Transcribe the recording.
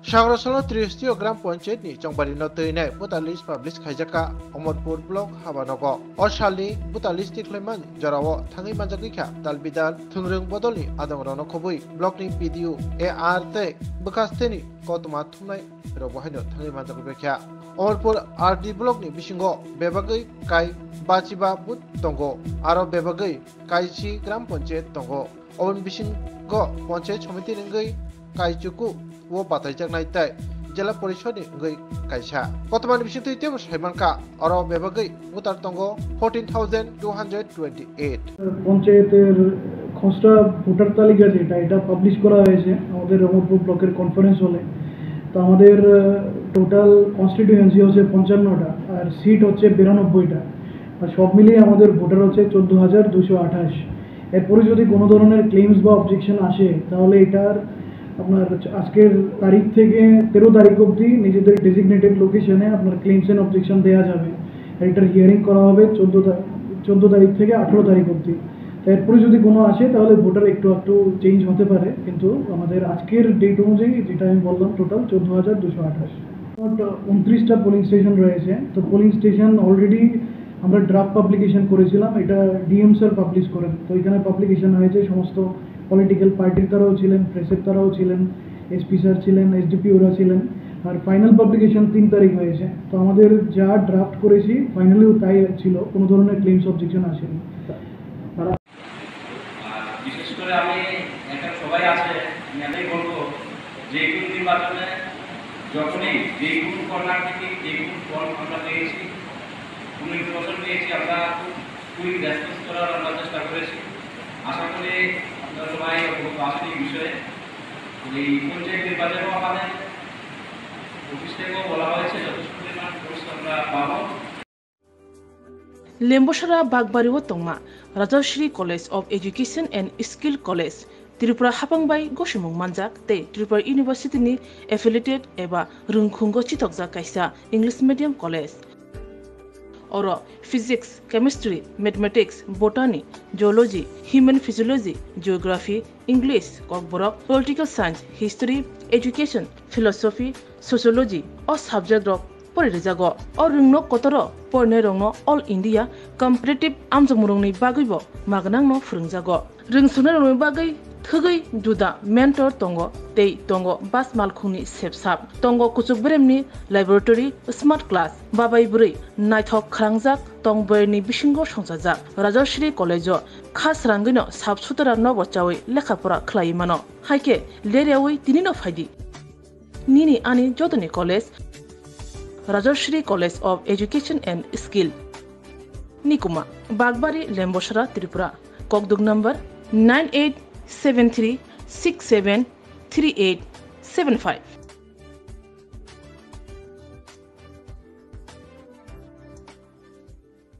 Sangrasolo 30 gram panchayat ni chongpari no teinai buta list publish khaijaka Omodpur block habanogo Oshali buta list tikleman jarao thangi manjaki kha dalbidal thungrung bodoli adongrono khobui block ni PDU AR te bukasteni kotuma thumnai robohaino thangi manjaki bekha Omodpur RD block ni bisingo bebagai kai bachiba but tongo aro bebagai kaichi gram panchayat tongo obon bisingo panchayat সমিতি ngai kaichuku wo batai jaknai tai jela porishod ni ngai kaisa kotoman bisin tuite bo saimanka aro bebagai utar tongo 14228 পঞ্চায়েতের খসড়া voter তালিকা যেটা এটা publish করা হয়েছে আমাদের রহমতপুর ব্লকের কনফারেন্স হলে। তো আমাদের টোটাল কনস্টিটিউয়েন্সি হচ্ছে 55টা আর সিট হচ্ছে 92টা আর সব মিলিয়ে আমাদের ভোটার হচ্ছে 14,228। এরপরে যদি কোনো ধরনের ক্লেমস বা অবজেকশন আসে তাহলে এটার আপনার আজকের তারিখ থেকে 13 তারিখ অবধি নিজেদের ডেজিগনেটেড লোকেশনে আপনার ক্লেমস এন্ড অবজেকশন দেওয়া যাবে। এটার হিয়ারিং করা হবে 14 তারিখ থেকে 18 তারিখ অবধি। এরপরে যদি কোনো আসে তাহলে ভোটার একটু চেঞ্জ হতে পারে, কিন্তু আমাদের আজকের ডেট অনুযায়ী যেটা আমি বললাম টোটাল 14,228। 29টা পোলিং স্টেশন রয়েছে। তো পোলিং স্টেশন অলরেডি আমরা ড্রাফট পাবলিকেশন করেছিলাম, এটা ডিএম স্যার পাবলিশ করেন। তো এখানে পাবলিকেশন হয়েছে, সমস্ত পলিটিক্যাল পার্টির তারাও ছিলেন, প্রেসের তারাও ছিলেন, এসপি স্যার ছিলেন, এসডিপি ওরা ছিলেন। আর ফাইনাল পাবলিকেশন 3 তারিখ হয়েছে। তো আমাদের যা ড্রাফট করেছি ফাইনালিও তাই ছিল, কোনো ধরনের ক্লেমস অবজেকশন আসেনি। বিশেষ করে আমি এখানে সবাই আছে, আমি এটাই বলবো যে কোনো নির্বাচনে যখনই যে কোনো কর্নার থেকে যে কোনো ফর্ম আমরা পেয়েছি, 19 বছর পেয়েছি, আমরা খুবই রেসপন্স করার আমরা চেষ্টা করেছি। আশা করি আপনারা সবাই অবগত আছেন এই বিষয়ে। এই পঞ্চায়েত নির্বাচনেও আমাদের অফিস থেকেও বলা হয়েছে যথেষ্ট পরিমাণ পোস্ট আমরা পাবো। Lembosara Bagbariwo Tongma, Rajashri College of Education and Skill College, Tripura Hapangbai Goshimung Manjak, te Tripura University ni affiliated eba Rungkhungo Chitokja Kaisa English Medium College. Oro Physics, Chemistry, Mathematics, Botany, Geology, Human Physiology, Geography, English, Kokborok, Political Science, History, Education, Philosophy, Sociology, or subject of Porijago, or Rungno Kotoro, Pornerongno, All India, Competitive Amjamurungni Bagibo, Magnangno Frungjago, Ringsunarong Bagai, Thugai, Duda, Mentor Tongo, Tei Tongo, Bas Malkuni Sepsap, Tongo Kusubremni, Laboratory, Smart Class, Babai Buri, Nighthawk Krangjak, Tongberni Bishingo Shonsajak, Rajashri College, Khas Rangino, Subsutara Novochawi, Lekapura Klaimano, Haike, Leriawi, Tinino Fadi, Nini Ani Jodani College, Rajashri College of Education and Skill, Nikuma, Bagbari, Lembosara, Tripura, Kokdug number 9873673875.